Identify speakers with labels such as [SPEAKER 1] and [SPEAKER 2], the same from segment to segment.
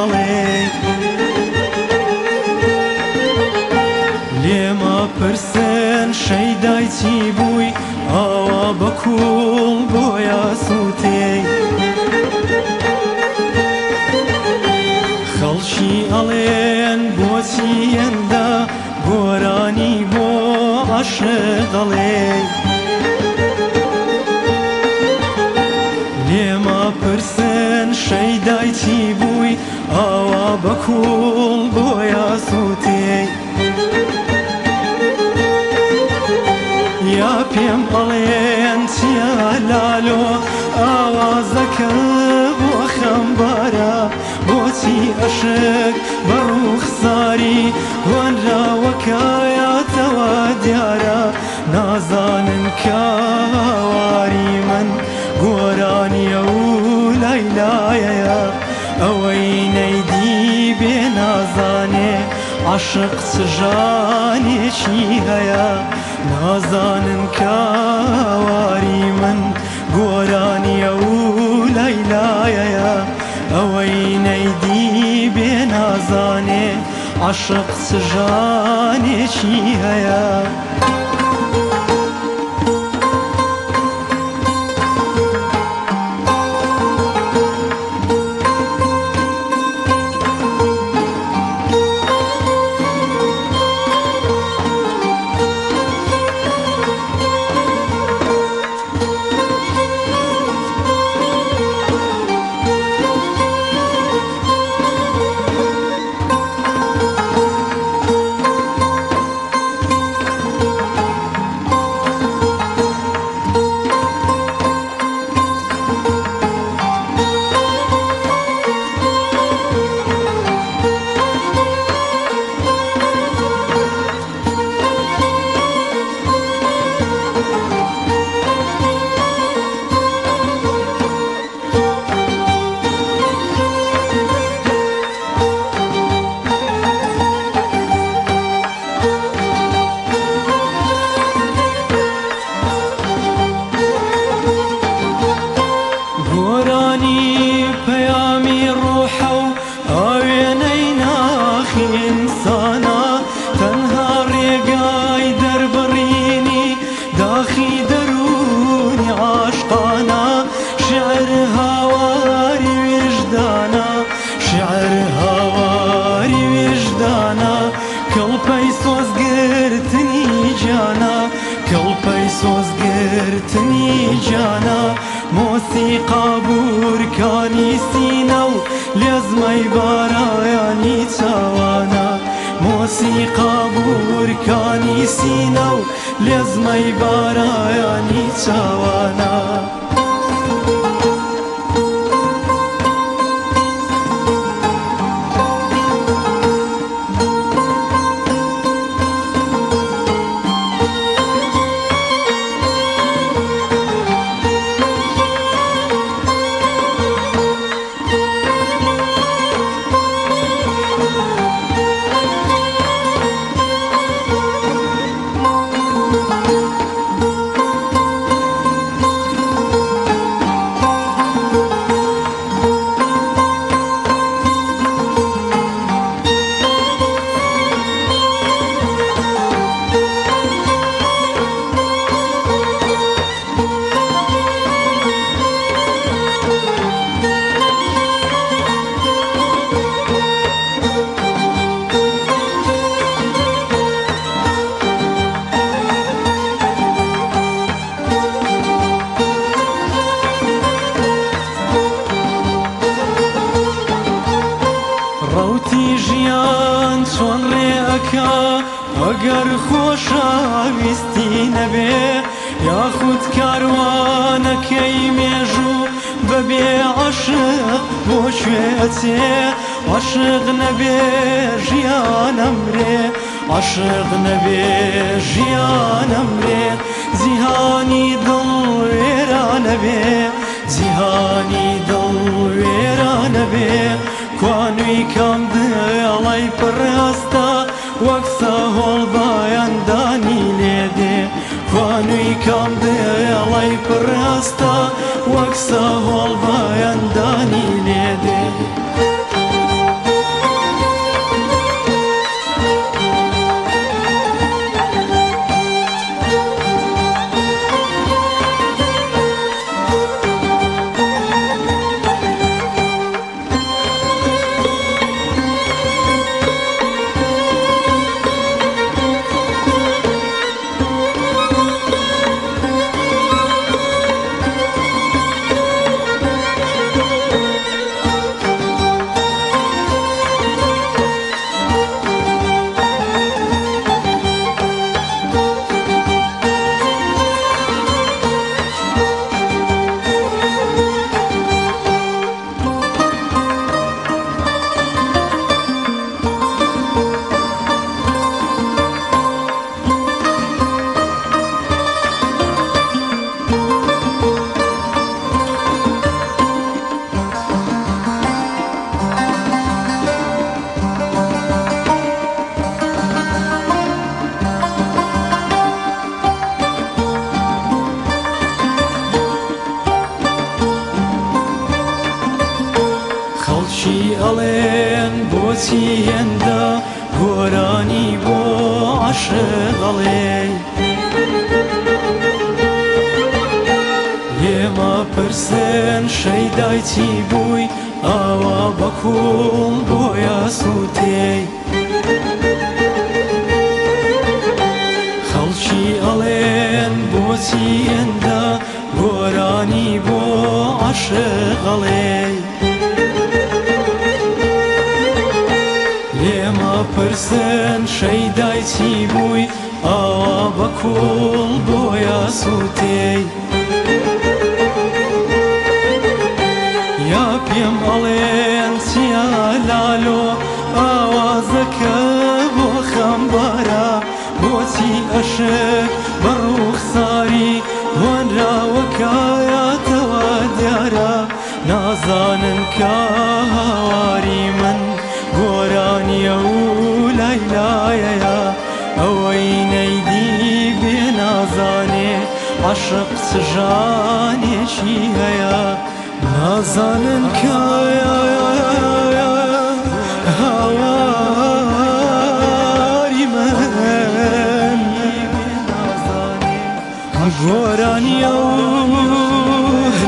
[SPEAKER 1] دەڵێ لێمە پرسن شەیدای چی بووی ئاوا بەکوڵ بۆیە سووتێ خەڵکی ئەڵێن بۆچی ئەندە گۆرانی بۆ عاشق دەڵێ لێمە پرسن شەیدای چی بووی ئاوا بەکوڵ بۆیە سووتێ یا پێم ئەڵێن چیە لالۆ ئاوازەکە بۆ خەمبارە بۆچی عەشق بە ڕووخساری هۆنراوەکایەتەوە دیارە نازانن کاواری من گۆرانیە و لەیلایەیە ئەوەی نەیدی بێ نازانێ عاشق چ ژانێکی هەیە نازانن کاواری من گۆرانیە و لەیلایەیە ئەوەی نەیدی بێ نازانێ عاشق چ ژانێکی هەیە پەیامی ڕوحە و ئاوێنەی ناخی ئینسانە تەنها ڕێگای دەربڕینی داخی دەرونی عاشقانە شیعر هاواری وجدانە شیعر هاواری وجدانە کەڵپەی سۆزگرتنی جانە کەڵپەی سۆزگرتنی جانە مۆسیقا بورکانی سینە و لێزمەی بارایانی چاوانە مۆسیقا بورکانی سینە و لێزمەی بارایانی چاوانە ڕەوتی ژیان چۆن ڕێئەکا ئەگەر خۆشەویستی نەبێ یاخود کاروانەکەی مێژوو بەبێ عاشق بۆ کوێ ئەچێ عاشق نەبێ ژیان ئەمرێ عاشق نەبێ ژیان ئەمرێ جیهانی دڵ وێرانە بێ جیهانی دڵ وێرانە بێ کوانووی کەم دڵی پڕاستە وەک سەهۆڵ بایەندانی لێدێ کوانووی کەم دڵی پڕاستە وەک سەهۆڵ بایەندانی لێدێ بۆچی هێندە گۆرانی بۆ عاشق دەڵێ ئێمە پرسن شەیدای چی بووی ئاوا بەکوڵ بۆیە سووتێ خەڵکی ئەڵێن بۆچی هێندە گۆرانی بۆ عاشق دەڵێ ئێمە پرسن شەیدای چی بووی ئاوا بەکوڵ بۆیە سووتێ یا پێم ئەڵێن چیا لالۆ ئاوازەکە بۆ خەمبارە بۆچی ئەشک بە ڕووخساری هۆنراوەکایەتەوە دیارە نازانن کە هاواری من گۆرانیە و لەیلایەیە ئەوەی نەیدی بێ نازانێ عاشق چ ژانێکی هەیە نازانن کە هاواری من گۆرانیە و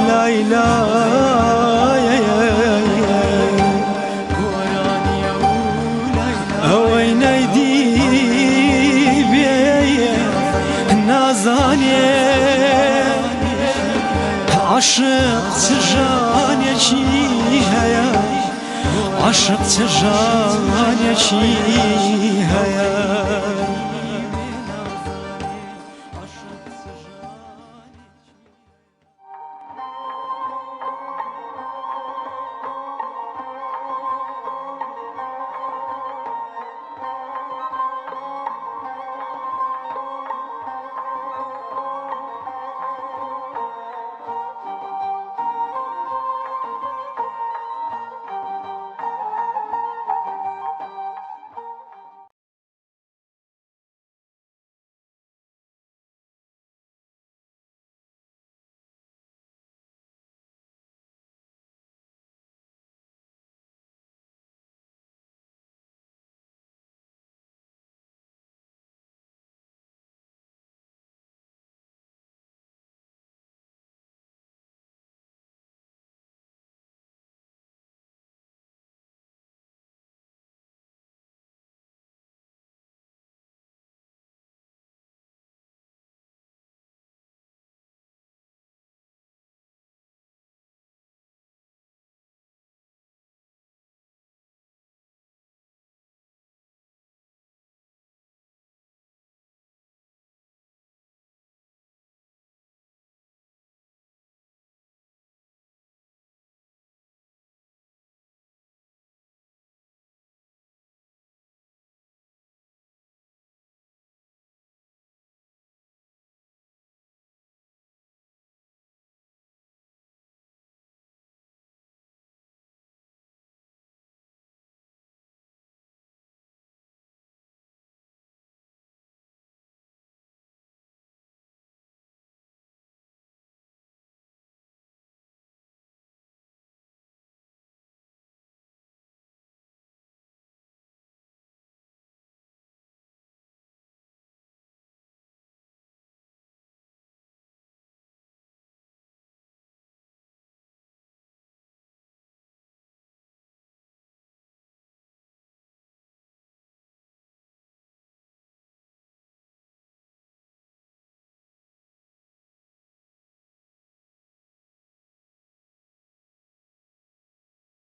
[SPEAKER 1] لەیلایەیە ئەوەی نەیدی بێ نازانێ عاشق چ ژانێکی هەیە عاشق چ ژانێکی هەیە